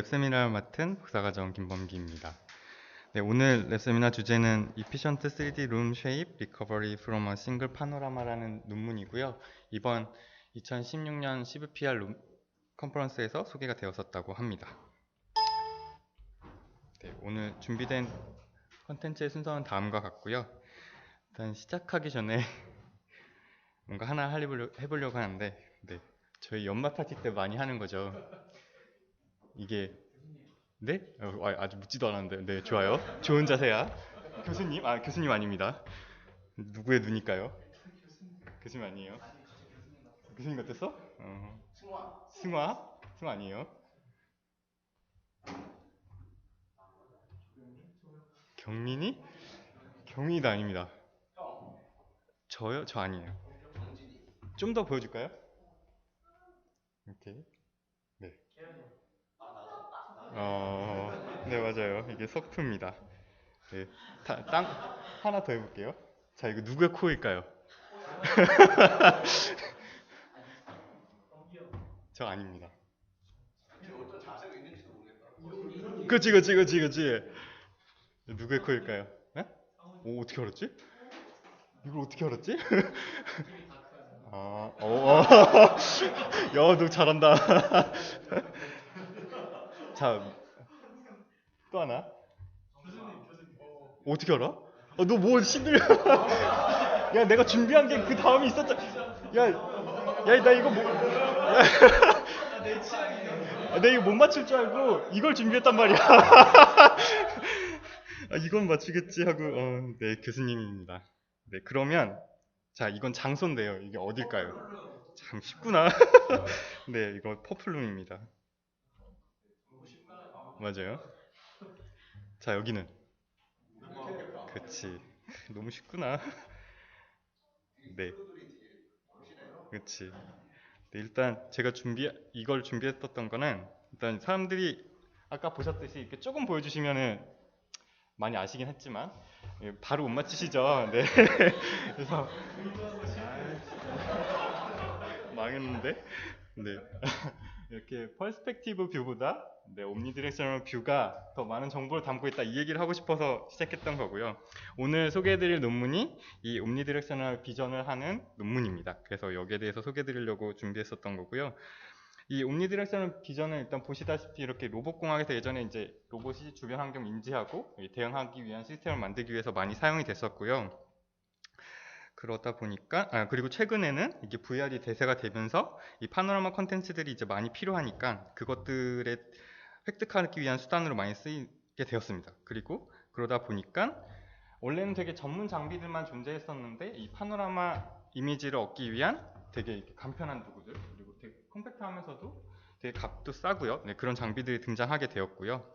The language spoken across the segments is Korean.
랩세미나를 맡은 박사과정 김범기입니다. 네, 오늘 랩세미나 주제는 Efficient 3D Room Shape Recovery from a Single Panorama라는 논문이고요. 이번 2016년 CVPR 컨퍼런스에서 소개가 되었었다고 합니다. 네, 오늘 준비된 컨텐츠의 순서는 다음과 같고요. 일단 시작하기 전에 뭔가 하나 해보려고 하는데, 네, 저희 연말 파티 때 많이 하는 거죠. 이게 네? 아직 묻지도 않았는데. 네, 좋아요. 좋은 자세야. 교수님? 교수님 아닙니다. 누구의 눈일까요? 교수님 아니에요. 교수님 같았어? 승화? 승화 아니에요. 경민이? 경민이도 아닙니다. 저요? 저 아니에요. 좀 더 보여줄까요? 이렇게. 네. 네, 맞아요. 이게 석투입니다. 네. 하나 더 해볼게요. 자, 이거 누구의 코일까요? 저 아닙니다. 그치. 누구의 코일까요? 네? 오, 어떻게 알았지? 이걸 어떻게 알았지? 야, 너 잘한다. 자, 또 하나. 어떻게 알아? 너 뭐 신들? 야, 내가 준비한 게 그 다음에 있었잖아. 나 이거 뭐? 내가 이거 못 맞출 줄 알고 이걸 준비했단 말이야. 이건 맞추겠지 하고. 네, 교수님입니다. 네, 그러면 자, 이건 장소인데요. 이게 어딜까요? 참 쉽구나. 네, 이거 퍼플룸입니다. 맞아요. 자, 여기는 그치. 너무 쉽구나. 네, 그치. 네, 일단 제가 이걸 준비했었던 거는 일단 사람들이 아까 보셨듯이 이렇게 조금 보여주시면은 많이 아시긴 했지만 바로 못 맞히시죠. 네. 그래서 망했는데. 네. 이렇게 퍼스펙티브 뷰보다 옴니디렉셔널 뷰가 더 많은 정보를 담고 있다, 이 얘기를 하고 싶어서 시작했던 거고요. 오늘 소개해드릴 논문이 이 옴니디렉셔널 비전을 하는 논문입니다. 그래서 여기에 대해서 소개해드리려고 준비했었던 거고요. 이 옴니디렉셔널 비전은 일단 보시다시피 이렇게 로봇공학에서 예전에 이제 로봇이 주변 환경 인지하고 대응하기 위한 시스템을 만들기 위해서 많이 사용이 됐었고요. 그러다 보니까 그리고 최근에는 이게 VR이 대세가 되면서 이 파노라마 컨텐츠들이 이제 많이 필요하니까 그것들에 획득하기 위한 수단으로 많이 쓰이게 되었습니다. 그리고 그러다 보니까 원래는 되게 전문 장비들만 존재했었는데 이 파노라마 이미지를 얻기 위한 되게 간편한 도구들, 그리고 되게 컴팩트하면서도 되게 값도 싸고요. 네, 그런 장비들이 등장하게 되었고요.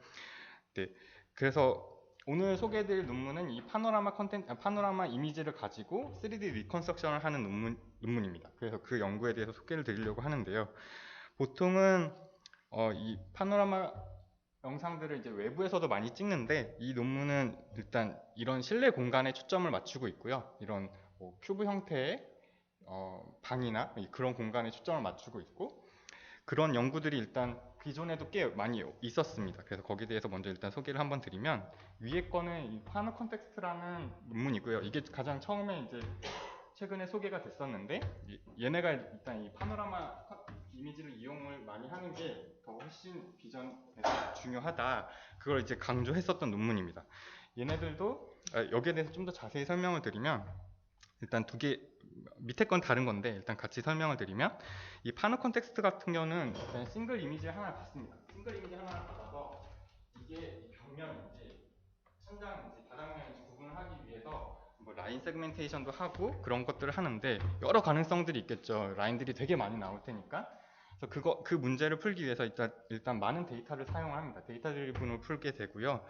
네, 그래서 오늘 소개해드릴 논문은 이 파노라마 이미지를 가지고 3D 리컨스트럭션을 하는 논문입니다. 그래서 그 연구에 대해서 소개를 드리려고 하는데요. 보통은 이 파노라마 영상들을 이제 외부에서도 많이 찍는데, 이 논문은 일단 이런 실내 공간에 초점을 맞추고 있고요. 이런 큐브 형태의 방이나 그런 공간에 초점을 맞추고 있고, 그런 연구들이 일단 기존에도 꽤 많이 있었습니다. 그래서 거기에 대해서 먼저 일단 소개를 한번 드리면, 위에 거는 이 파노 컨텍스트라는 논문이고요. 이게 가장 처음에 이제 최근에 소개가 됐었는데, 얘네가 일단 이 파노라마 이미지를 이용을 많이 하는 게 더 훨씬 비전에서 중요하다, 그걸 이제 강조했었던 논문입니다. 얘네들도 여기에 대해서 좀 더 자세히 설명을 드리면, 일단 두 개, 밑에 건 다른 건데 일단 같이 설명을 드리면, 이 파노 컨텍스트 같은 경우는 일단 싱글 이미지를 하나 받습니다. 싱글 이미지 하나를 받아서 이게 벽면인지 천장인지 바닥면인지 구분을 하기 위해서 뭐 라인 세그멘테이션도 하고 그런 것들을 하는데, 여러 가능성들이 있겠죠. 라인들이 되게 많이 나올 테니까. 그래서 그 문제를 풀기 위해서 일단 많은 데이터를 사용을 합니다. 데이터 드리븐을 풀게 되고요.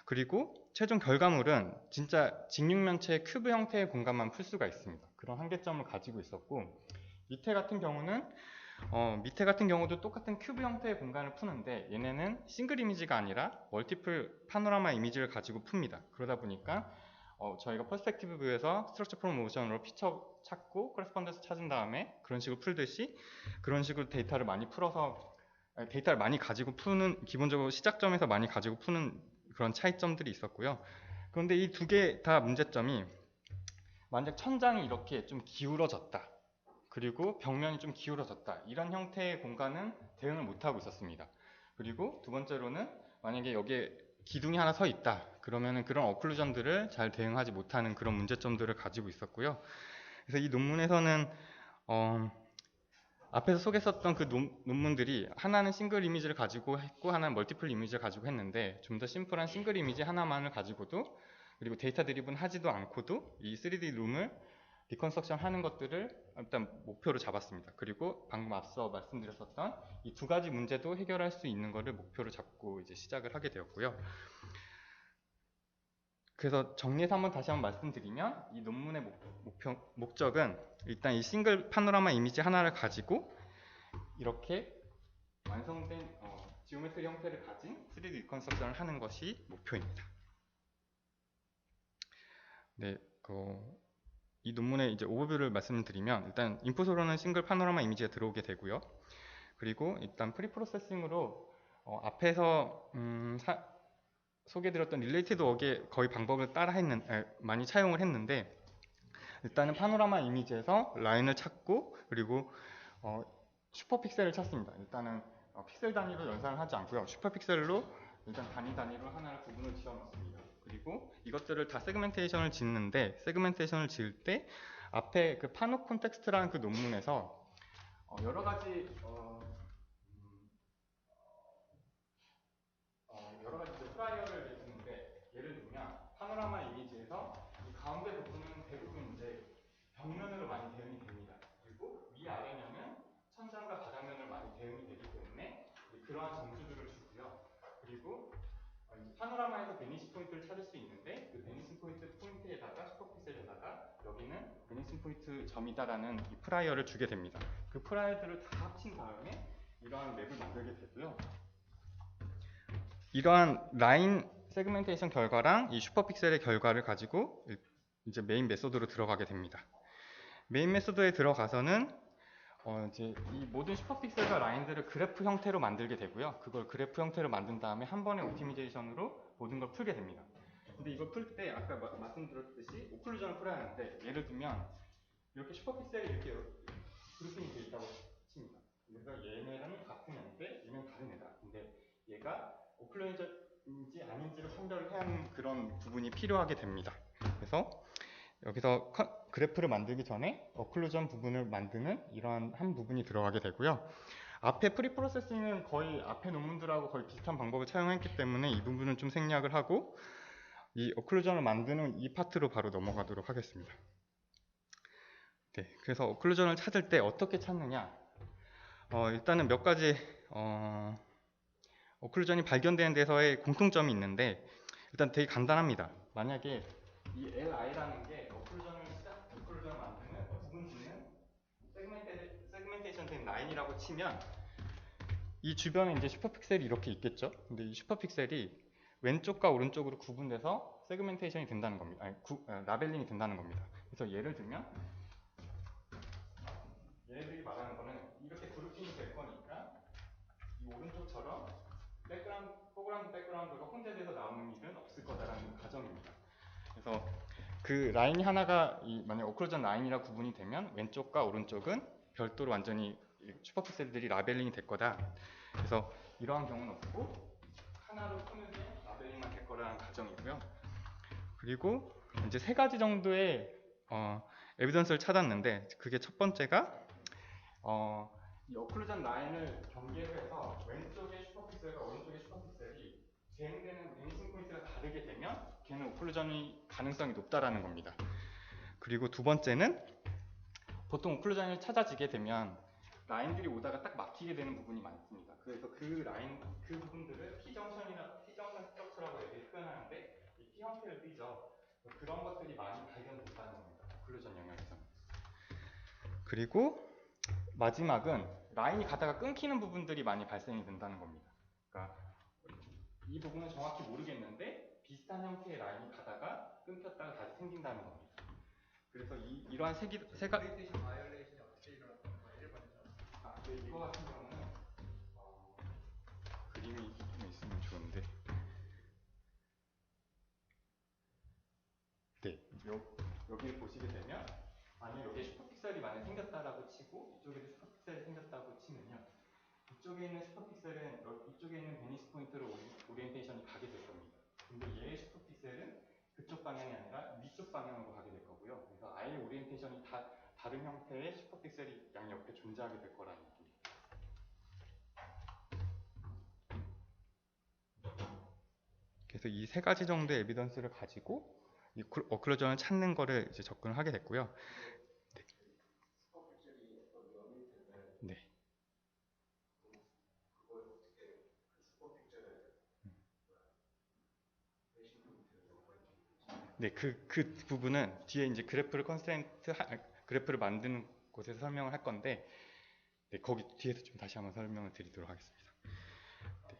그리고 최종 결과물은 진짜 직육면체의 큐브 형태의 공간만 풀 수가 있습니다. 그런 한계점을 가지고 있었고, 밑에 같은 경우도 똑같은 큐브 형태의 공간을 푸는데, 얘네는 싱글 이미지가 아니라 멀티플 파노라마 이미지를 가지고 풉니다. 그러다 보니까 저희가 퍼스펙티브 뷰에서 스트럭처 프롬 모션으로 피처 찾고 코레스폰던스 찾은 다음에 그런 식으로 풀듯이 그런 식으로 데이터를 많이 풀어서 데이터를 많이 가지고 푸는, 기본적으로 시작점에서 많이 가지고 푸는 그런 차이점들이 있었고요. 그런데 이 두 개 다 문제점이, 만약 천장이 이렇게 좀 기울어졌다, 그리고 벽면이 좀 기울어졌다, 이런 형태의 공간은 대응을 못하고 있었습니다. 그리고 두 번째로는 만약에 여기에 기둥이 하나 서 있다, 그러면은 그런 어클루전들을 잘 대응하지 못하는 그런 문제점들을 가지고 있었고요. 그래서 이 논문에서는 앞에서 소개했었던 그 논문들이 하나는 싱글 이미지를 가지고 했고 하나는 멀티플 이미지를 가지고 했는데, 좀 더 심플한 싱글 이미지 하나만을 가지고도, 그리고 데이터 드리븐 하지도 않고도 이 3D 룸을 리컨스트럭션 하는 것들을 일단 목표로 잡았습니다. 그리고 방금 앞서 말씀드렸었던 이 두 가지 문제도 해결할 수 있는 것을 목표로 잡고 이제 시작을 하게 되었고요. 그래서 정리해서 다시 한번 말씀드리면, 이 논문의 목적은 일단 이 싱글 파노라마 이미지 하나를 가지고 이렇게 완성된 지오메트리 형태를 가진 3D 리컨스트럭션을 하는 것이 목표입니다. 네, 이 논문의 이제 오버뷰를 말씀드리면, 일단 인풋으로는 싱글 파노라마 이미지가 들어오게 되고요. 그리고 일단 프리프로세싱으로 앞에서 소개드렸던 릴레이티드 웍의 거의 방법을 많이 차용을 했는데, 일단은 파노라마 이미지에서 라인을 찾고, 그리고 슈퍼픽셀을 찾습니다. 일단은 픽셀 단위로 연산을 하지 않고요, 슈퍼픽셀로 일단 단위로 하나를 구분을 지어 놓습니다. 그리고 이것들을 다 세그멘테이션을 짓는데, 세그멘테이션을 지을 때 앞에 그 파노 콘텍스트라는 그 논문에서 여러 가지 프라이어를 내주는데, 예를 들면 파노라마 이미지에서 이 가운데 부분은 대부분 이제 벽면으로 많이 대응이 됩니다. 그리고 위아래면은 천장과 바닥면으로 많이 대응이 되기 때문에 그러한 점수들을 주고요. 그리고 파노라마에서 베니싱 포인트를 찾을 수 있는데, 그 베니싱 포인트에다가 슈퍼픽셀에다가 여기는 베니싱 포인트 점이다라는 이 프라이어를 주게 됩니다. 그 프라이어들을 다 합친 다음에 이러한 맵을 만들게 되고요. 이러한 라인 세그멘테이션 결과랑 이 슈퍼픽셀의 결과를 가지고 이제 메인 메소드로 들어가게 됩니다. 메인 메소드에 들어가서는 이제 이 모든 슈퍼픽셀과 라인들을 그래프 형태로 만들게 되고요. 그걸 그래프 형태로 만든 다음에 한 번의 옵티미제이션으로 모든 걸 풀게 됩니다. 근데 이걸 풀 때 아까 말씀드렸듯이 오클루전을 풀어야 하는데, 예를 들면 이렇게 슈퍼픽셀이 이렇게 그룹핑이 되어 있다고 칩니다. 그래서 얘네는 같은 애인데 얘는 다른 애다. 근데 얘가 오클루전인지 아닌지를 판별을 해야 하는 그런 부분이 필요하게 됩니다. 그래서 여기서 그래프를 만들기 전에 어클루전 부분을 만드는 이러한 한 부분이 들어가게 되고요. 앞에 프리프로세싱은 거의 앞에 논문들하고 거의 비슷한 방법을 차용했기 때문에 이 부분은 좀 생략을 하고, 이 어클루전을 만드는 이 파트로 바로 넘어가도록 하겠습니다. 네, 그래서 어클루전을 찾을 때 어떻게 찾느냐, 일단은 몇 가지 어클루전이 발견되는 데서의 공통점이 있는데, 일단 되게 간단합니다. 만약에 이 LI라는 게 어클루전을 만드는 부분 짓는 세그멘테이션 된 라인이라고 치면, 이 주변에 이제 슈퍼픽셀이 이렇게 있겠죠. 근데 이 슈퍼픽셀이 왼쪽과 오른쪽으로 구분돼서 세그멘테이션이 된다는 겁니다. 라벨링이 된다는 겁니다. 그래서 예를 들면 얘네들이 말하는 거는 이렇게 그룹핑이 될 거니까 이 오른쪽처럼 포그라운드 백그라운드가 혼재돼서 나오는 일은 없을 거다라는 가정입니다. 그래서 그 라인이 하나가 만약 어클루전 라인이라 구분이 되면 왼쪽과 오른쪽은 별도로 완전히 슈퍼픽셀들이 라벨링이 될 거다. 그래서 이러한 경우는 없고 하나로 푸는 게 라벨링만 될 거라는 가정이고요. 그리고 이제 세 가지 정도의 에비던스를 찾았는데, 그게 첫 번째가 이 어클루전 라인을 경계해서 왼쪽의 슈퍼픽셀과 오른쪽의 슈퍼픽셀이 대응되는 베니싱 포인트가 다르게 되면 걔는 오클루전의 가능성이 높다라는 겁니다. 그리고 두 번째는 보통 오클루전이 찾아지게 되면 라인들이 오다가 딱 막히게 되는 부분이 많습니다. 그래서 그 부분들을 P정션 스트럭처라고 표현하는데, 이 P 형태를 띠죠. 그런 것들이 많이 발견된다는 겁니다. 오클루전 영역에서. 그리고 마지막은 라인이 가다가 끊기는 부분들이 많이 발생이 된다는 겁니다. 그러니까 이 부분은 정확히 모르겠는데 비슷한 형태의 라인이 가다가 끊겼다가 다시 생긴다는 겁니다. 그래서 이러한 세 가지 바이올레이션이 어떻게 일어났던 거예요? 이거 같은 경우는 그림이 좀 있으면 좋은데. 네, 여기를 보시게 되면 만약 여기에 슈퍼픽셀이 많이 생겼다라고 치고 이쪽에도 슈퍼픽셀이 생겼다고 치면요. 이쪽에 있는 슈퍼픽셀은 이쪽에 있는 베니스 포인트로 오리엔테이션이 가게 될 겁니다. 근데 얘의 슈퍼픽셀은 그쪽 방향이 아니라 위쪽 방향으로 가게 될 거고요. 그래서 아예 오리엔테이션이 다른 형태의 슈퍼픽셀이 양옆에 존재하게 될 거라는 얘기입니다. 그래서 이 세 가지 정도의 에비던스를 가지고 이 어클루전을 찾는 거를 이제 접근을 하게 됐고요. 네. 네. 네, 그 부분은 뒤에 이제 그래프를 만드는 곳에서 설명을 할 건데, 네, 거기 뒤에서 좀 다시 한번 설명을 드리도록 하겠습니다. 네.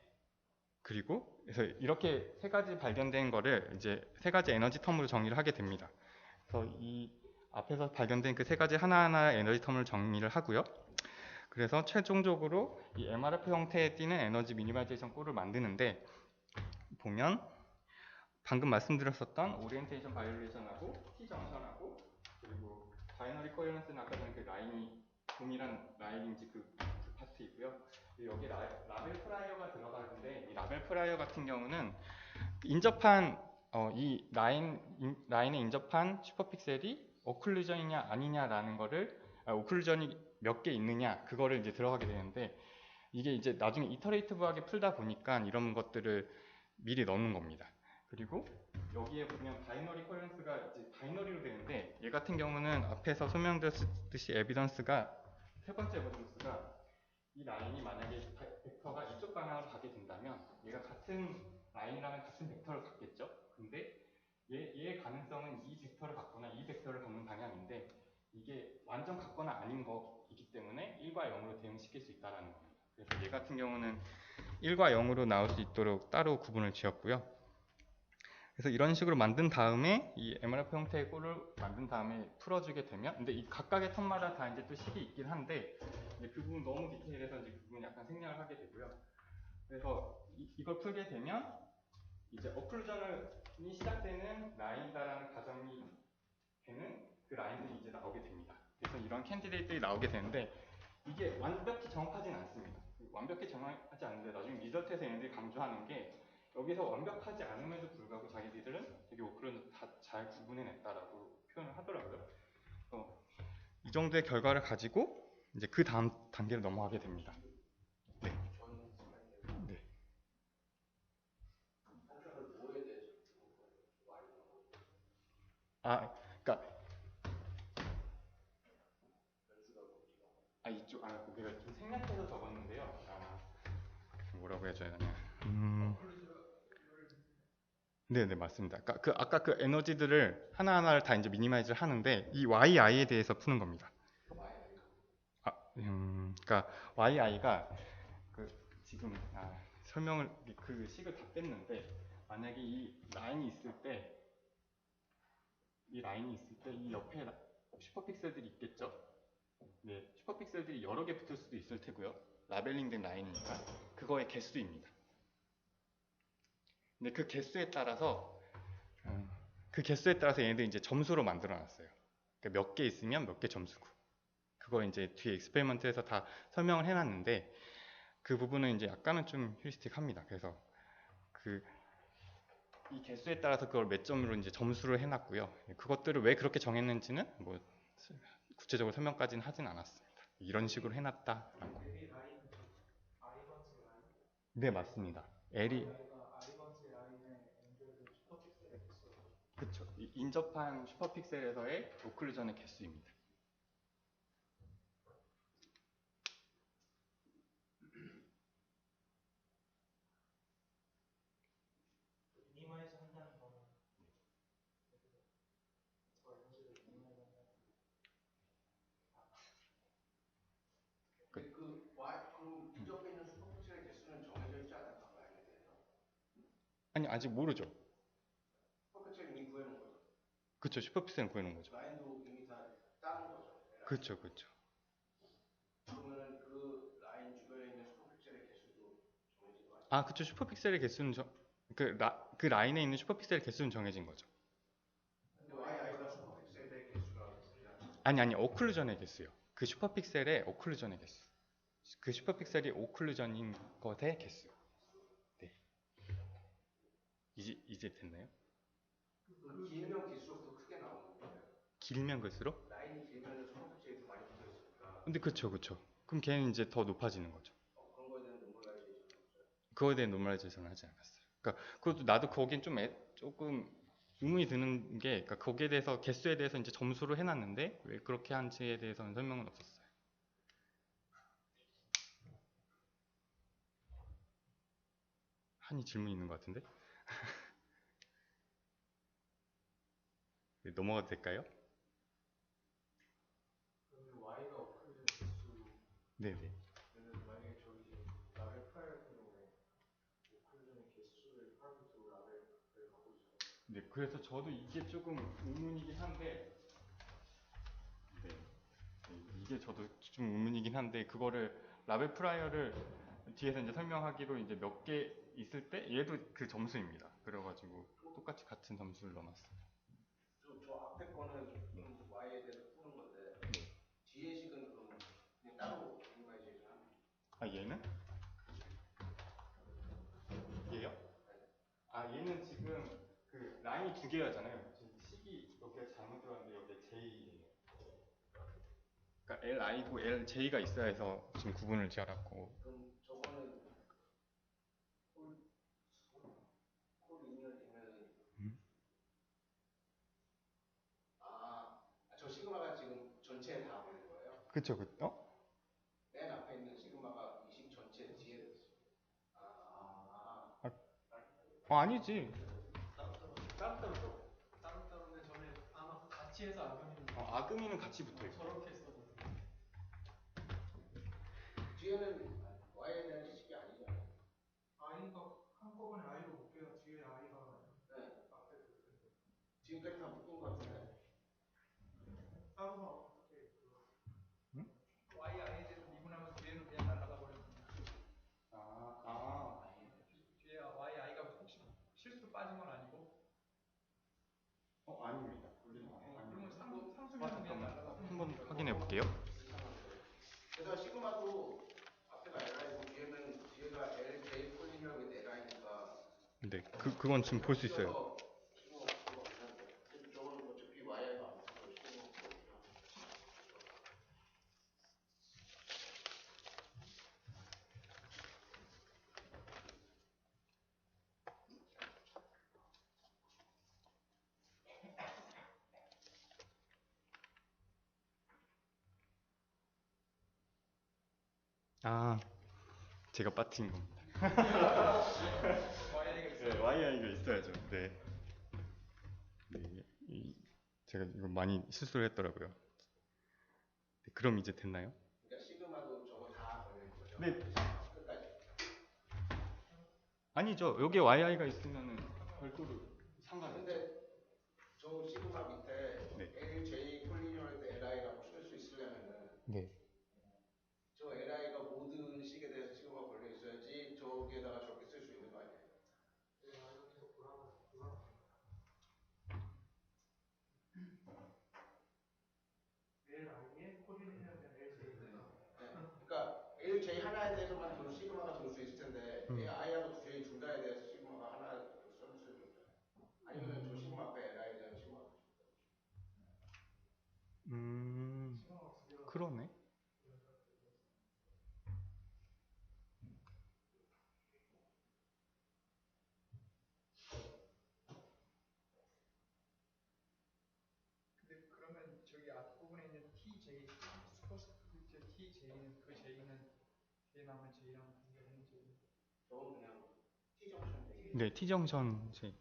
그리고 그래서 이렇게 세 가지 발견된 거를 이제 세 가지 에너지 텀으로 정의를 하게 됩니다. 그래서 이 앞에서 발견된 그 세 가지 하나하나의 에너지 텀을 정리를 하고요. 그래서 최종적으로 이 MRF 형태에 띄는 에너지 미니마이제이션 꼴을 만드는데, 보면 방금 말씀드렸었던 오리엔테이션 바이올레이션하고 T정션하고 그리고 바이너리 코헤런스는 아까 전에 그 라인이 동일한 라인인지 그 파트이고요. 여기 라벨 프라이어가 들어가는데 이 라벨 프라이어 같은 경우는 인접한 이 라인에 인접한 슈퍼픽셀이 오클루전이냐 아니냐라는 거를 오클루전이 몇 개 있느냐 그거를 이제 들어가게 되는데, 이게 이제 나중에 이터레이티브하게 풀다 보니까 이런 것들을 미리 넣는 겁니다. 그리고 여기에 보면 바이너리 콜런스가 이제 바이너리로 되는데, 얘 같은 경우는 앞에서 설명드렸듯이 에비던스가 세 번째 에비던스가 이 라인이 만약에 벡터가 이쪽 방향으로 가게 된다면 얘가 같은 라인이라면 같은 벡터를 갖겠죠. 근데 얘의 가능성은 이 벡터를 갖거나 이 벡터를 갖는 방향인데 이게 완전 같거나 아닌 거이기 때문에 1과 0으로 대응시킬 수 있다는 겁니다. 그래서 얘 같은 경우는 1과 0으로 나올 수 있도록 따로 구분을 지었고요. 그래서 이런 식으로 만든 다음에 이 MRF 형태의 꼴을 만든 다음에 풀어주게 되면, 근데 이 각각의 텀마다 다 이제 또 식이 있긴 한데 그 부분 너무 디테일해서 이제 그 부분 약간 생략을 하게 되고요. 그래서 이걸 풀게 되면 이제 어클루전이 시작되는 라인이다라는 가정이 되는 그 라인들이 이제 나오게 됩니다. 그래서 이런 캔디데이트들이 나오게 되는데 이게 완벽히 정확하진 않습니다. 완벽히 정확하지 않은데 나중에 리저트에서 얘네들이 강조하는 게 여기서 완벽하지 않음에도 불구하고 자기들은 되게 오클루전 다 잘 구분해냈다라고 표현을 하더라고요. 이 정도의 결과를 가지고 이제 그 다음 단계로 넘어가게 됩니다. 네. 네. 그러니까 이쪽 고개가 좀 생략해서 적었는데요. 뭐라고 해줘야 되냐? 네네 맞습니다. 아까 그 에너지들을 하나하나를 다 이제 미니마이즈를 하는데 이 yi에 대해서 푸는 겁니다. 그러니까 yi가 지금 설명을 그 식을 다 뺐는데 만약에 이 라인이 있을 때 이 옆에 슈퍼픽셀들이 있겠죠? 네, 슈퍼픽셀들이 여러 개 붙을 수도 있을 테고요. 라벨링된 라인이니까 그거의 개수입니다. 근데 그 개수에 따라서 얘네들 이제 점수로 만들어놨어요. 그러니까 몇 개 있으면 몇 개 점수고. 그거 이제 뒤에 익스페리먼트에서 다 설명을 해놨는데 그 부분은 이제 약간은 좀 휴리스틱합니다. 그래서 이 개수에 따라서 그걸 몇 점으로 이제 점수를 해놨고요. 그것들을 왜 그렇게 정했는지는 뭐 구체적으로 설명까지는 하진 않았습니다. 이런 식으로 해놨다라고. 네 맞습니다. L이 그쵸. 인접한 슈퍼픽셀에서의 오클루전의 개수입니다. 그럼 인접해 있는 슈퍼픽셀의 개수는 정해져 있지 않을까? 라인에 대해서? 아니 아직 모르죠. 슈퍼픽셀 이미 구해놓은 거죠? 그쵸. 슈퍼픽셀은 구해놓은 거죠. 라인도 이미 다 따는 거죠? 그쵸. 그러면은 그 라인 주변에 있는 슈퍼픽셀의 개수도 정해진 거 아, 그쵸. 슈퍼픽셀의 개수는 그 라인에 있는 슈퍼픽셀의 개수는 정해진 거죠. 근데 YI가 슈퍼픽셀의 개수라고 그러지 않아요? 아니, 오클루전의 개수요. 그 슈퍼픽셀의 오클루전의 개수. 그 슈퍼픽셀이 오클루전인 것의 개수. 네. 이제 됐나요? 길면 길수록 더 크게 나오는 거예요. 길면 갈수록? 라인이 길면 슈퍼픽셀이 더 많이 붙어 있으니까 근데 그쵸. 그럼 걔는 이제 더 높아지는 거죠. 그런 거에 대한 노멀라이제이션이 없어요. 그거에 대한 노멀라이제이션을 하지 않았어요. 그러니까 그것도 나도 거긴 좀 조금 의문이 드는 게, 그러니까 거기에 대해서 개수에 대해서 이제 점수를 해놨는데 왜 그렇게 한지에 대해서는 설명은 없었어요. 한이 질문 있는 것 같은데? 네, 넘어가도 될까요? 그러면 Y가 오클루전 개수 네네. 그러면 만약에 저기 지금 라벨 프라이 같은 경우에 오클루전의 개수를 하루 두 라벨을 갖고 있어요. 네, 그래서 저도 이게 조금 의문이긴 한데, 네, 이게 저도 좀 의문이긴 한데, 그거를 라벨 프라이어를 뒤에서 이제 설명하기로 이제 몇 개 있을 때 얘도 그 점수입니다. 그래가지고 똑같이 같은 점수를 넣어놨어요. 저 앞에 거는 좀 Y에 대해서 푸는 건데 뒤에 식은 그럼 그냥 따로 노멀라이제이션 하는 거예요. 아, 얘는? 얘요? 아, 얘는 지금 그 라인이 두 개였잖아요. 지금 식이 여기가 잘못 들어왔는데 여기가 J예요. 그러니까 LI고 LJ가 있어야 해서 지금 구분을 지어놨고. 그럼 저거는 콜 리니어지면은 저 시그마가 지금 전체에 다 보는 거예요? 그쵸. 맨 앞에 있는 시그마가 이 식 전체 뒤에 아니지. 따로따로인데 저는 아마 같이 해서 아그민 아금이는 같이 붙어있고. 저렇게 써도 뒤에는 Y에 대한 지식이 아니잖아요. I가 한꺼번에 I로 묶여야 뒤에 I가 네. 앞에 붙을 텐데 지금까지 다 묶은 것 같은데. 따로가 어떻게 응? Y I에 대해서 미분하면 뒤에는 그냥 날아가 버렸는데 뒤에 Y I가 혹시 실수로 빠진 건 아니고 아닙니다. 그러면 상수면 그냥 날아가 버렸는데 한번 확인해 볼게요. 게다가 시그마도 앞에가 LI고 뒤에가 LJ 콜리니어 with LI니까 네, 그건 지금 볼 수 있어요. 시그마 없는 거 같은데. 근데 저거는 어차피 YI가 안 붙어서 시그마 없고 아, 제가 빠뜨린 겁니다. Y I가 있어요. 네, YI가 있어야죠. 네. 제가 이거 많이 실수를 했더라고요. 네, 그럼 이제 됐나요? 그러니까 시그마도 저거 다 걸린 거죠. 네. 끝까지. 아니죠. 여기에 YI가 있으면은 별도로 상관없죠. 근데 저 시그마 밑에 네. LJ 콜리니어 with LI라고 쓸 수 있으려면은 네. 저 LI가 모든 식에 대해서 시그마가 걸려 있어야지 저기에다가 저렇게 쓸 수 있는 거 아니에요? LI에 코디네이션 LJ가 그러니까 LJ 하나에 대해서만 시그마가 들 수 있을 텐데 I하고 J 둘 다에 대해서 시그마가 하나 쓸 수 있죠. 아니면 저 시그마 앞에 LI에 대한 시그마가 그러네. 근데 그러면 저기 앞부분에 있는 TJ 스포스크립트 TJ는 그 J는 뒤에 남은 J랑 관계되는 J 저건 그냥 T정션 되게 네, T정션 제.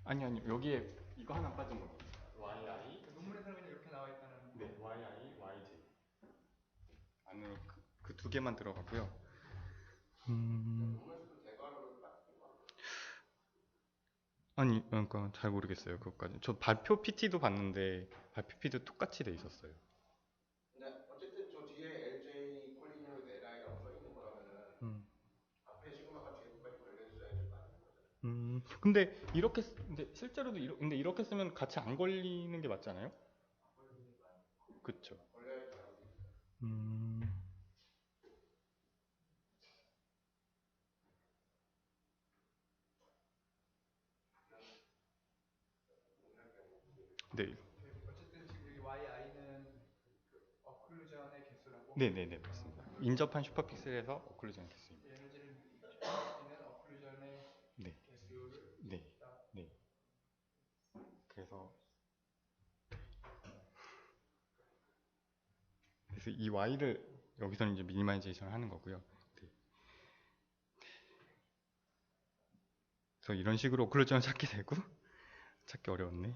아니 여기에 이거 하나 빠진 거예요. YI 그 논문에서는 그냥 이렇게 나와 있다는. 네 YI YJ 안으로 그 두 개만 들어가고요. 논문에서도 대괄호를 똑같은 거. 아니 그러니까 잘 모르겠어요 그것까지. 저 발표 PT도 봤는데 발표 PT도 똑같이 돼 있었어요. 근데 어쨌든 저 뒤에 LJ 콜리니로 LI라고 써 있는 거라면은 앞에 시그마가 뒤에 끝까지 걸려 있어야지 맞는 거잖아요. 근데 이렇게 근데 실제로도 근데 이렇게 쓰면 같이 안 걸리는 게 맞잖아요. 그쵸. 걸려야지 맞는 거. 네. 어쨌든 지금 여기 YI는 어클루전의 개수라고. 네네네 맞습니다. 인접한 슈퍼픽셀에서 오클루전 개수입니다. 에너지는 어클루전의 네. 개수를. 네. 네. 그래서 이 y를 여기서는 이제 미니마이제이션을 하는 거고요. 네. 그래서 이런 식으로 오클루전을 찾게 되고 찾기 어려웠네.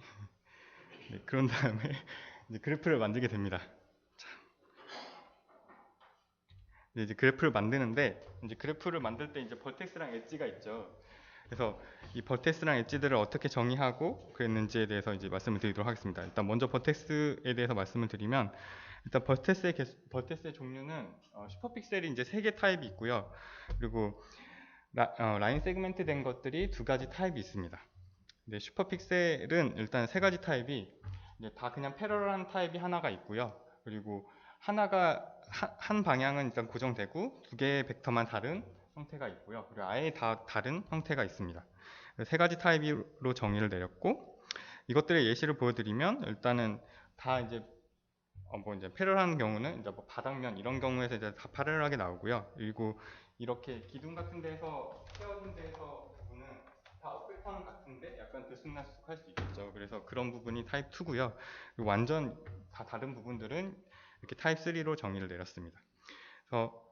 네, 그런 다음에 이제 그래프를 만들게 됩니다. 자. 이제 그래프를 만드는데 이제 그래프를 만들 때 이제 벌텍스랑 엣지가 있죠. 그래서 이 벌텍스랑 엣지들을 어떻게 정의하고 그랬는지에 대해서 이제 말씀을 드리도록 하겠습니다. 일단 먼저 벌텍스에 대해서 말씀을 드리면 일단 벌텍스의 종류는 슈퍼픽셀이 이제 3개 타입이 있고요. 그리고 라인 세그멘트 된 것들이 2가지 타입이 있습니다. 근데 슈퍼픽셀은 일단 3가지 타입이 이제 다 그냥 패러럴한 타입이 하나가 있고요. 그리고 하나가 한 방향은 일단 고정되고 2개의 벡터만 다른 형태가 있고요. 그리고 아예 다 다른 형태가 있습니다. 3가지 타입으로 정의를 내렸고 이것들의 예시를 보여드리면 일단은 다 이제 뭐 이제 패러럴한 경우는 이제 뭐 바닥면 이런 경우에서 이제 다 패러럴하게 나오고요. 그리고 이렇게 기둥 같은 데서 세워진 데서 부분은 다 업백터는 같은데 약간 들쑥날쑥할 수 있겠죠. 그래서 그런 부분이 타입 2고요. 그리고 완전 다 다른 부분들은 이렇게 타입 3로 정의를 내렸습니다. 그래서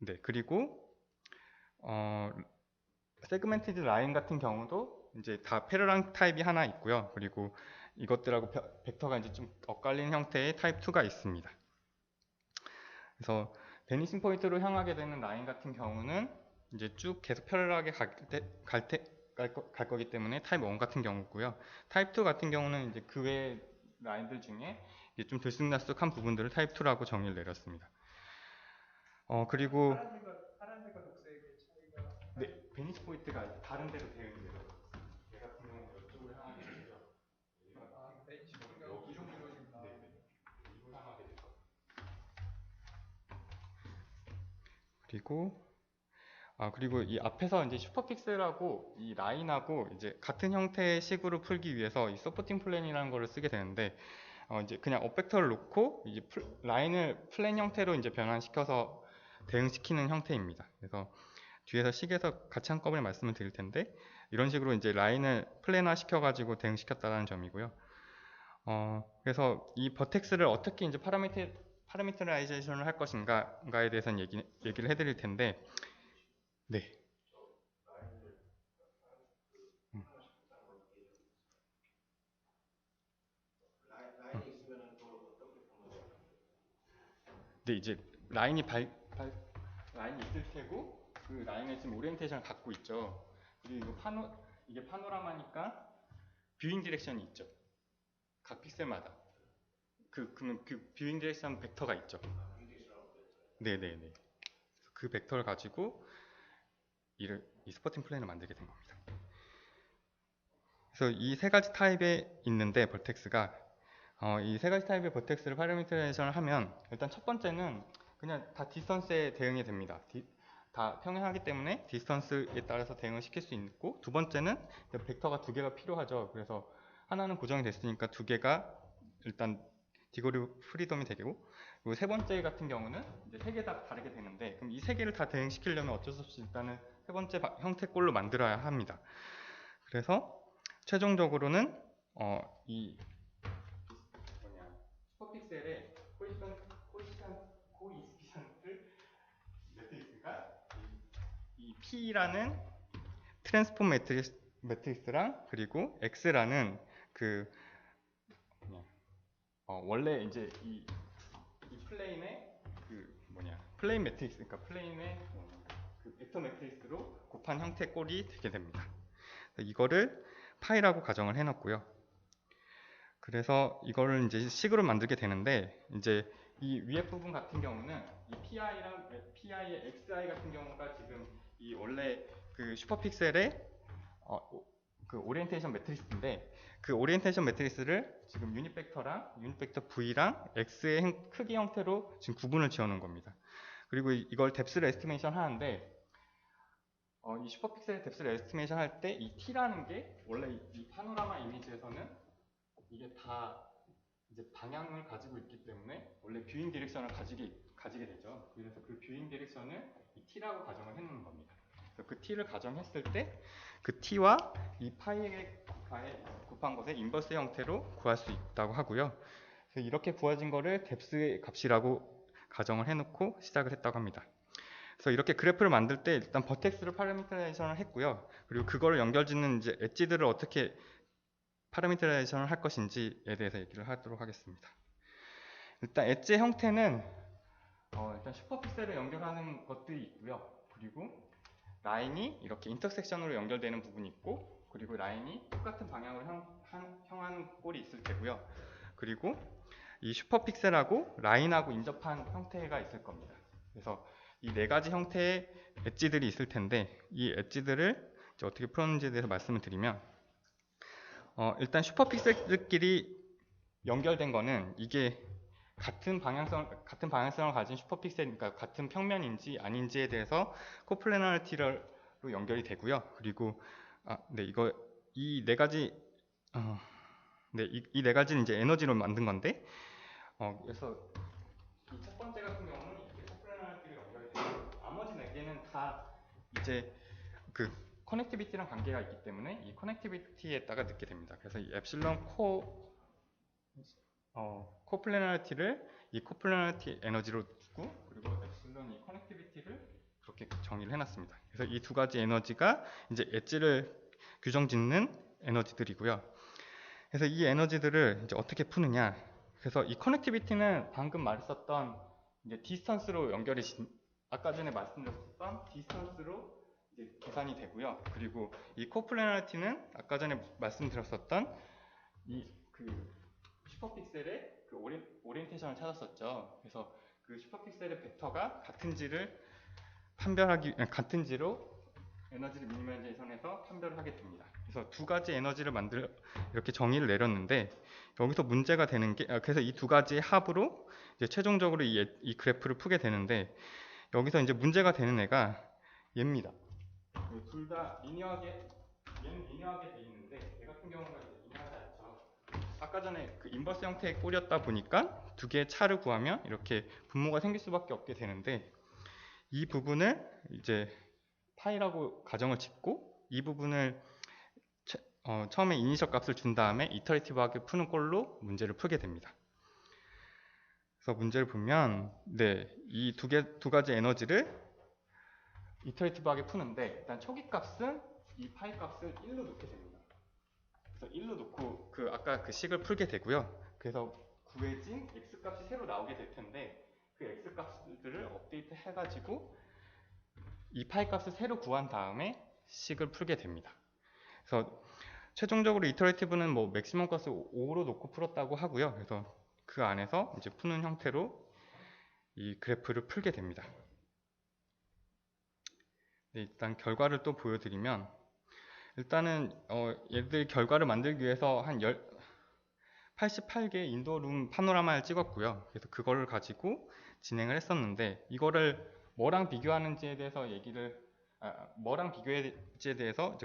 네 그리고 세그멘티드 라인 같은 경우도 이제 다 패러럴 타입이 하나 있고요. 그리고 이것들하고 벡터가 이제 좀 엇갈리는 형태의 타입 2가 있습니다. 그래서 베니싱 포인트로 향하게 되는 라인 같은 경우는 이제 쭉 계속 패러럴하게 갈 거기 때문에 타입 1 같은 경우고요. 타입 2 같은 경우는 이제 그 외 라인들 중에 이제 좀 들쑥날쑥한 부분들을 타입 2라고 정의를 내렸습니다. 그리고 파란색과 녹색의 차이가. 네, 베니싱 포인트가 다른 데로 되어 있는 데요. 얘 같은 경우는 이쪽으로 향하게 되고요. 베니싱 포인트가 기존으로 지금 나와. 이로 향하게 되죠. 그리고 이 앞에서 이제 슈퍼픽셀하고 이 라인하고 이제 같은 형태의 식으로 풀기 위해서 이 서포팅 플랜이라는 거를 쓰게 되는데 이제 그냥 업벡터를 놓고 이제 라인을 플랜 형태로 이제 변환시켜서 대응시키는 형태입니다. 그래서 뒤에서 식에서 같이 한꺼번에 말씀을 드릴 텐데 이런 식으로 이제 라인을 플랜화 시켜가지고 대응시켰다는 점이고요. 그래서 이 버텍스를 어떻게 이제 파라미터라이제이션을 할 것인가에 대해서는 얘기를 해드릴 텐데, 네. 라인이 있으면은 그걸 어떻게 보면 네, 이제 라인이 있을 테고 그 라인에 지금 오리엔테이션을 갖고 있죠. 그리고 이게 파노라마니까 뷰잉 디렉션이 있죠. 각 픽셀마다. 그러면 그 뷰잉 디렉션 벡터가 있죠. 네네네. 그 벡터를 가지고 이 스포팅 플랜을 만들게 된 겁니다. 그래서 이 3가지 타입에 있는데 벌텍스가 이 3가지 타입의 벌텍스를 파라미터라이제이션을 하면 일단 첫 번째는 그냥 다 디스턴스에 대응이 됩니다. 다 평행하기 때문에 디스턴스에 따라서 대응을 시킬 수 있고 두 번째는 벡터가 2개가 필요하죠. 그래서 하나는 고정이 됐으니까 2개가 일단 디그리 프리덤이 되고 그리고 세 번째 같은 경우는 이제 3개 다 다르게 되는데 그럼 이 3개를 다 대응시키려면 어쩔 수 없이 일단은 세 번째 형태꼴로 만들어야 합니다. 그래서 최종적으로는 이 슈퍼픽셀의 코이시스턴트 매트릭스가 이 P라는 트랜스폼 매트릭스랑 그리고 X라는 그 원래 이제 이 플레인의 플레인 매트릭스, 그러니까 플레인의 그 벡터 매트릭스로 곱한 형태 꼴이 되게 됩니다. 이거를 파이라고 가정을 해놨고요. 그래서 이거를 이제 식으로 만들게 되는데, 이제 이 위에 부분 같은 경우는 이 PI의 XI 같은 경우가 지금 이 원래 그 슈퍼픽셀의 그 오리엔테이션 매트리스인데, 그 오리엔테이션 매트리스를 지금 유닛 벡터 V랑 X의 크기 형태로 지금 구분을 지어 놓은 겁니다. 그리고 이걸 뎁스를 에스티메이션 하는데, 이 슈퍼픽셀 뎁스를 에스티메이션 할 때 이 T라는 게 원래 이 파노라마 이미지에서는 이게 다 이제 방향을 가지고 있기 때문에 원래 뷰잉 디렉션을 가지게 되죠. 그래서 그 뷰잉 디렉션을 이 T라고 가정을 해놓는 겁니다. 그래서 그 T를 가정했을 때 그 T와 이 파이에 곱한 것의 인버스 형태로 구할 수 있다고 하고요. 그래서 이렇게 구해진 거를 뎁스의 값이라고 가정을 해놓고 시작을 했다고 합니다. 그래서 이렇게 그래프를 만들 때 일단 버텍스를 파라미터라이제이션을 했고요. 그리고 그거를 연결짓는 이제 엣지들을 어떻게 파라미터라이제이션을 할 것인지에 대해서 얘기를 하도록 하겠습니다. 일단 엣지의 형태는 일단 슈퍼픽셀을 연결하는 것들이 있고요. 그리고 라인이 이렇게 인터섹션으로 연결되는 부분이 있고, 그리고 라인이 똑같은 방향을 향하는 꼴이 있을 테고요. 그리고 이 슈퍼픽셀하고 라인하고 인접한 형태가 있을 겁니다. 그래서 이 네 가지 형태의 엣지들이 있을 텐데, 이 엣지들을 이제 어떻게 풀었는지에 대해서 말씀을 드리면, 일단 슈퍼픽셀들끼리 연결된 거는 이게 같은 방향성을 가진 슈퍼픽셀이니까 같은 평면인지 아닌지에 대해서 코플래너리티로 연결이 되고요. 그리고 이 네 가지 이 네 가지는 이제 에너지로 만든 건데, 그래서 이 첫 번째 같은 경우는 이렇게 코플래너리티로 연결이 되고, 나머지 네 개는 다 이제 그 커넥티비티랑 관계가 있기 때문에 이 커넥티비티에다가 넣게 됩니다. 그래서 이 엡실론 코플래너리티를 이 코플래너리티 에너지로 두고, 그리고 엡실론 이 커넥티비티를 그렇게 정의를 해놨습니다. 그래서 이 두 가지 에너지가 이제 엣지를 규정짓는 에너지들이고요. 그래서 이 에너지들을 이제 어떻게 푸느냐? 그래서 이 커넥티비티는 방금 말했었던 이제 디스턴스로 아까 전에 말씀드렸던 디스턴스로 이제 계산이 되고요. 그리고 이 코플래너리티는 아까 전에 말씀드렸었던 이 슈퍼픽셀의 그 오리엔테이션을 찾았었죠. 그래서 그 슈퍼픽셀의 벡터가 같은지로 에너지를 미니마이제이션해서 판별을 하게 됩니다. 그래서 두 가지 에너지를 이렇게 정의를 내렸는데, 여기서 문제가 되는 게, 그래서 이 두 가지의 합으로 이제 최종적으로 이 그래프를 풀게 되는데, 여기서 이제 문제가 되는 애가 얘입니다. 둘 다 얘는 리니어하게 돼 있는데, 얘 같은 경우는 이제 리니어하지 않죠. 아까 전에 그 인버스 형태의 꼴이었다 보니까 두 개의 차를 구하면 이렇게 분모가 생길 수밖에 없게 되는데, 이 부분을 이제 파이라고 가정을 짓고, 이 부분을 처음에 이니셜 값을 준 다음에 이터레이티브하게 푸는 꼴로 문제를 풀게 됩니다. 그래서 문제를 보면 이 두 가지 에너지를 이터레이티브하게 푸는데, 일단 초기 값은 이 파이 값을 1로 놓게 됩니다. 그래서 1로 놓고 아까 그 식을 풀게 되고요. 그래서 구해진 x 값이 새로 나오게 될 텐데, 그 x 값들을 업데이트 해가지고 이 파이 값을 새로 구한 다음에 식을 풀게 됩니다. 그래서 최종적으로 이터레이티브는 뭐 맥시멈 값을 5로 놓고 풀었다고 하고요. 그래서 그 안에서 이제 푸는 형태로 이 그래프를 풀게 됩니다. 일단 결과를 또 보여드리면, 일단은 얘들 결과를 만들기 위해서 한 88개 인도룸 파노라마를 찍었고요. 그래서 그거를 가지고 진행을 했었는데, 이거를 뭐랑 비교하는지에 대해서 이제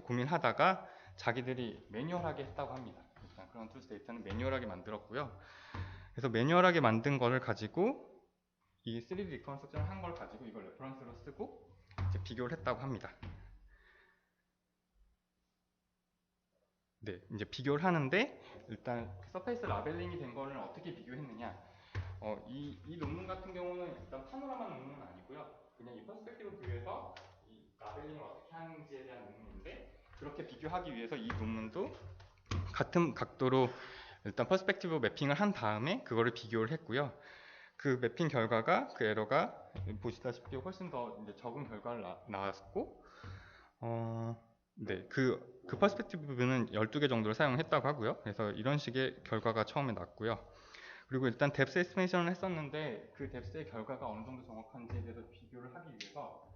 고민하다가 자기들이 매뉴얼하게 했다고 합니다. 일단 그런 툴스 데이터는 매뉴얼하게 만들었고요. 그래서 매뉴얼하게 만든 거를 가지고 이 3D 리컨스트럭션을 한 걸 가지고 이걸 레퍼런스로 쓰고 이제 비교를 했다고 합니다. 이제 비교를 하는데, 일단 서페이스 라벨링이 된 거를 어떻게 비교했느냐? 이 논문 같은 경우는 일단 파노라마 논문은 아니고요. 그냥 이 퍼스펙티브 뷰에서 이 라벨링을 어떻게 하는지에 대한 논문인데, 그 그렇게 비교하기 위해서 이 논문도 같은 각도로 일단 퍼스펙티브 매핑을 한 다음에 그거를 비교를 했고요. 그 매핑 결과가 그 에러가 보시다시피 훨씬 더 이제 적은 결과를 나왔고, 네, 그 퍼스펙티브 부분은 12개 정도를 사용했다고 하고요. 그래서 이런 식의 결과가 처음에 났고요. 그리고 일단 뎁스 에스티메이션을 했었는데 그 뎁스의 결과가 어느 정도 정확한지에 대해서 비교를 하기 위해서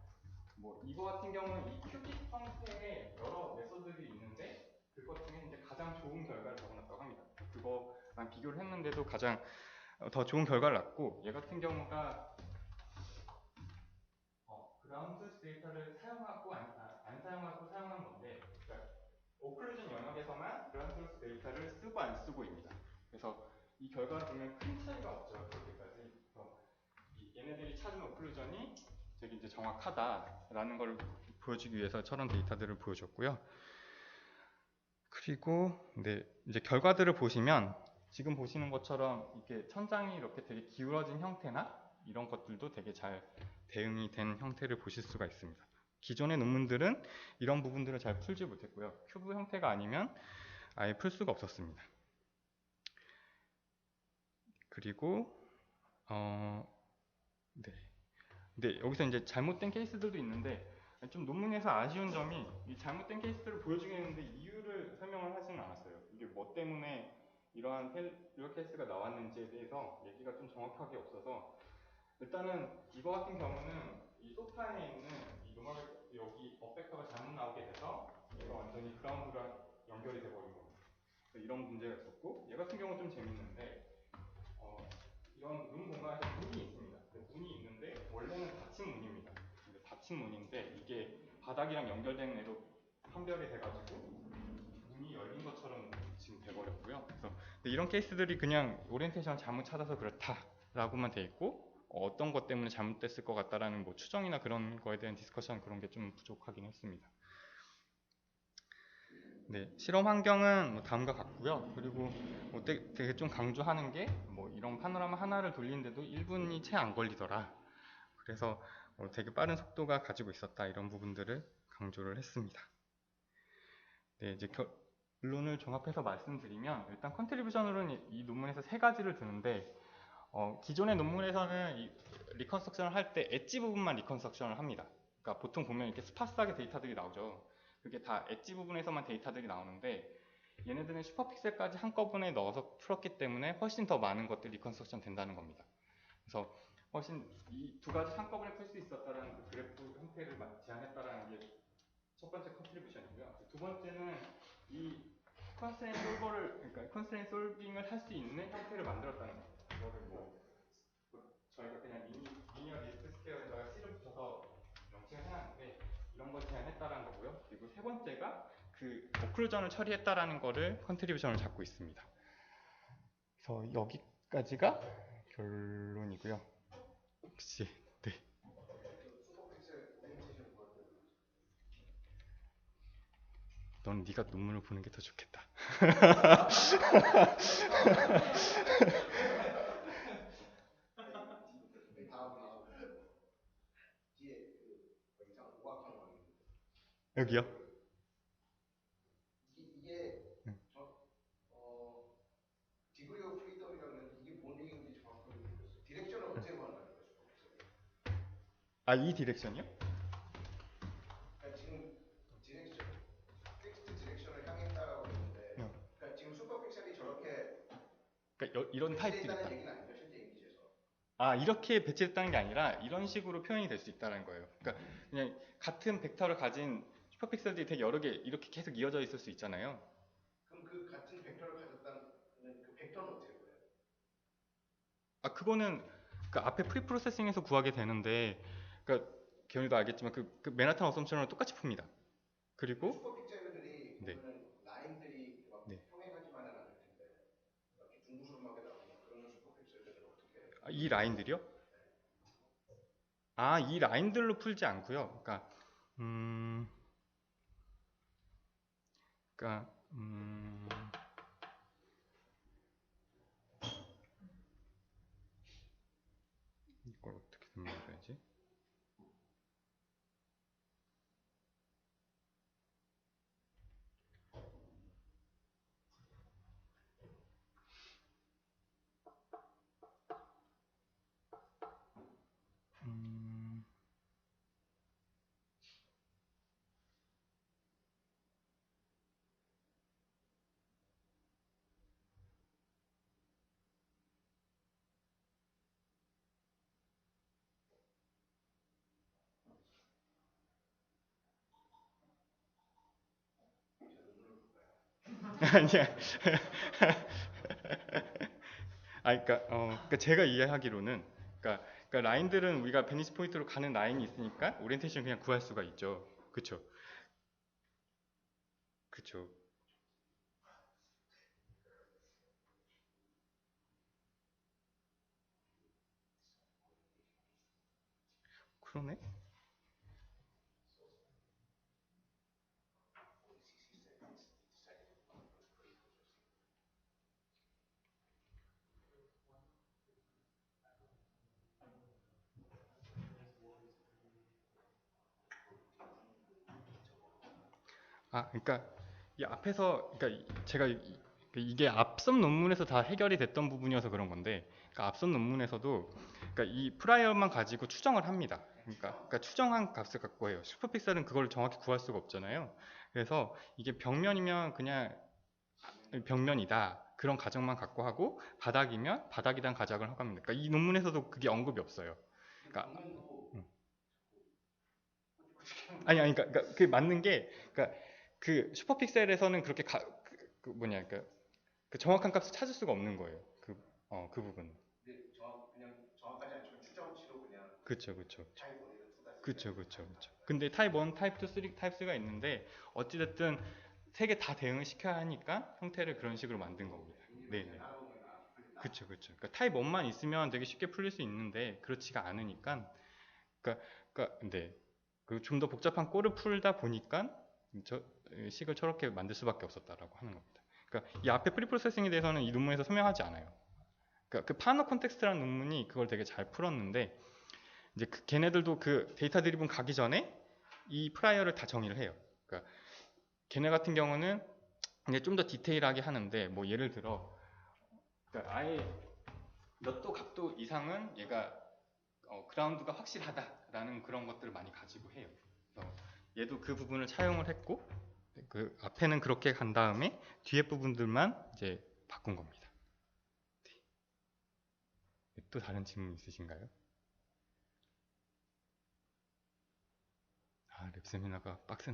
뭐 이거 같은 경우는 이 큐빅 형태의 여러 메소드들이 있는데 그것 중에 이제 가장 좋은 결과를 적어놨다고 합니다. 그거랑 비교를 했는데도 가장 더 좋은 결과를 났고, 얘 같은 경우가 그라운드 소스 데이터를 사용하고 안 사용하고 사용한 건데, 그러니까 오클루전 영역에서만 그라운드 소스 데이터를 쓰고 안 쓰고입니다. 그래서 이 결과를 보면 큰 차이가 없죠. 그렇게까지. 그래서 얘네들이 찾은 오클루전이 되게 이제 정확하다라는 걸 보여주기 위해서 저런 데이터들을 보여줬고요. 그리고 네, 이제 결과들을 보시면 지금 보시는 것처럼 이렇게 천장이 이렇게 되게 기울어진 형태나 이런 것들도 되게 잘 대응이 된 형태를 보실 수가 있습니다. 기존의 논문들은 이런 부분들을 잘 풀지 못했고요. 큐브 형태가 아니면 아예 풀 수가 없었습니다. 그리고 네. 네, 여기서 이제 잘못된 케이스들도 있는데 좀 논문에서 아쉬운 점이 이 잘못된 케이스들을 보여주긴 했는데 이유를 설명을 하지는 않았어요. 이게 뭐 때문에 이러한 페일리어 케이스가 나왔는지에 대해서 얘기가 좀 정확하게 없어서, 일단은 이거 같은 경우는 이 소프 안에 있는 이 노멀 여기 어펙터가 잘못 나오게 돼서 얘가 완전히 그라운드랑 연결이 돼버린 겁니다. 이런 문제가 있었고, 얘 같은 경우는 좀 재밌는데 이런 문 공간에서 문이 있습니다. 문이 있는데 원래는 닫힌 문입니다. 근데 닫힌 문인데 이게 바닥이랑 연결된 애로 판별이 돼가지고 문이 열린 것처럼 지금 돼버렸고요. 그래서 이런 케이스들이 그냥 오리엔테이션을 잘못 찾아서 그렇다라고만 돼 있고, 어떤 것 때문에 잘못됐을 것 같다라는 뭐 추정이나 그런 거에 대한 디스커션, 그런 게 좀 부족하긴 했습니다. 네, 실험 환경은 뭐 다음과 같고요. 그리고 뭐 되게 좀 강조하는 게 뭐 이런 파노라마 하나를 돌리는데도 1분이 채 안 걸리더라. 그래서 되게 빠른 속도가 가지고 있었다, 이런 부분들을 강조를 했습니다. 네, 이제 결론을 종합해서 말씀드리면 일단 컨트리뷰션으로는 이 논문에서 3가지를 드는데, 기존의 논문에서는 이 리컨스트럭션을 할 때 엣지 부분만 리컨스트럭션을 합니다. 그러니까 보통 보면 이렇게 스파스하게 데이터들이 나오죠. 그게 다 엣지 부분에서만 데이터들이 나오는데, 얘네들은 슈퍼픽셀까지 한꺼번에 넣어서 풀었기 때문에 훨씬 더 많은 것들이 리컨스트럭션 된다는 겁니다. 그래서 훨씬 이 2가지 한꺼번에 풀 수 있었다는 그 그래프 형태를 제안했다는 게 첫 번째 컨트리뷰션이고요. 두 번째는 이 컨스트레인트 솔버를, 그러니까 컨스트레인트 솔빙을 할 수 있는 형태를 만들었다는 겁니다. 이거를 뭐 저희가 그냥 리니어 리스트 스퀘어에다가 C를 붙여서 명칭을 해놨는데 이런 걸 제안했다는 거고요. 그리고 세 번째가 그 오클루전을 처리했다라는 거를 컨트리뷰션을 잡고 있습니다. 그래서 여기까지가 결론이고요. 혹시 네. 넌 네가 논문을 보는 게 더 좋겠다. 여기요? 이게 디그리 오브 프리덤이라는 이게 뭔 얘기인지 정확하게 모르겠어요. 디렉션을 어떻게 구한다는 거예요, 슈퍼픽셀이? 아, 이 디렉션이요? 그러니까 지금 디렉션, 픽스드 디렉션을 향했다라고 했는데, 그러니까 지금 슈퍼픽셀이 저렇게 그러니까 이런 타입들이 있다. 배치됐다는 얘기는 아니죠, 실제 이미지에서. 아, 이렇게 배치됐다는 게 아니라 이런 식으로 표현이 될 수 있다는 거예요. 그러니까 그냥 같은 벡터를 가진 슈퍼픽셀들이 되게 여러 개 이렇게 계속 이어져 있을 수 있잖아요. 그럼 그 같은 벡터를 가졌다는 그 벡터는 어떻게 구해요? 아, 그거는 그 앞에 프리프로세싱에서 구하게 되는데, 그러니까 기현이도 알겠지만 그 맨하탄 어썸션으로 똑같이 풉니다. 그리고 슈퍼픽셀들이 네. 보면은 라인들이 막 네. 평행하지만은 않을 텐데 이렇게 둥그스름하게 나오는 그런 슈퍼픽셀들은 어떻게 해요? 이 라인들이요? 아, 이 라인들로 풀지 않고요. 그러니까 그러니까 이걸 어떻게 설명해야지? 아니야. 그러니까 제가 이해하기로는, 그러니까 라인들은 우리가 베니스 포인트로 가는 라인이 있으니까 오리엔테이션 그냥 구할 수가 있죠. 그쵸? 그쵸? 그러네? 그러니까 이 앞에서, 그러니까 제가 이게 앞선 논문에서 다 해결이 됐던 부분이어서 그런 건데, 그러니까 앞선 논문에서도 그러니까 이 프라이어만 가지고 추정을 합니다. 그러니까 추정한 값을 갖고 해요. 슈퍼픽셀은 그걸 정확히 구할 수가 없잖아요. 그래서 이게 벽면이면 그냥 벽면이다, 그런 가정만 갖고 하고, 바닥이면 바닥이란 가정을 하고 합니다. 그러니까 이 논문에서도 그게 언급이 없어요. 그러니까 그러니까 그 맞는 게, 그러니까 그 슈퍼픽셀에서는 그렇게 뭐냐, 그러니까 그 정확한 값을 찾을 수가 없는 거예요. 그 부분은. 근데 그냥 정확하지 않지만 추정치로 그냥 그쵸, 그쵸. 타입 1이나 2 다 그쵸, 그쵸, 그쵸. 근데 타입 1, 타입 2, 3, 타입 3가 있는데, 어찌됐든 세 개 다 대응을 시켜야 하니까 형태를 그런 식으로 만든 겁니다. 네네. 그쵸, 그쵸. 그러니까 타입 1만 있으면 되게 쉽게 풀릴 수 있는데, 그렇지가 않으니까, 네. 그 좀 더 복잡한 꼴을 풀다 보니까 저 식을 저렇게 만들 수밖에 없었다라고 하는 겁니다. 그러니까 이 앞에 프리프로세싱에 대해서는 이 논문에서 설명하지 않아요. 그러니까 그 파너 콘텍스트라는 논문이 그걸 되게 잘 풀었는데, 이제 걔네들도 그 데이터 드리븐 가기 전에 이 프라이어를 다 정의를 해요. 그러니까 걔네 같은 경우는 이제 좀 더 디테일하게 하는데, 뭐 예를 들어, 그러니까 아예 몇 도 각도 이상은 얘가 그라운드가 확실하다라는 그런 것들을 많이 가지고 해요. 그래서 얘도 그 부분을 차용을 했고, 그 앞에는 그렇게 간 다음에 뒤에 부분들만 이제 바꾼 겁니다. 네. 또 다른 질문 있으신가요? 랩 세미나가 빡센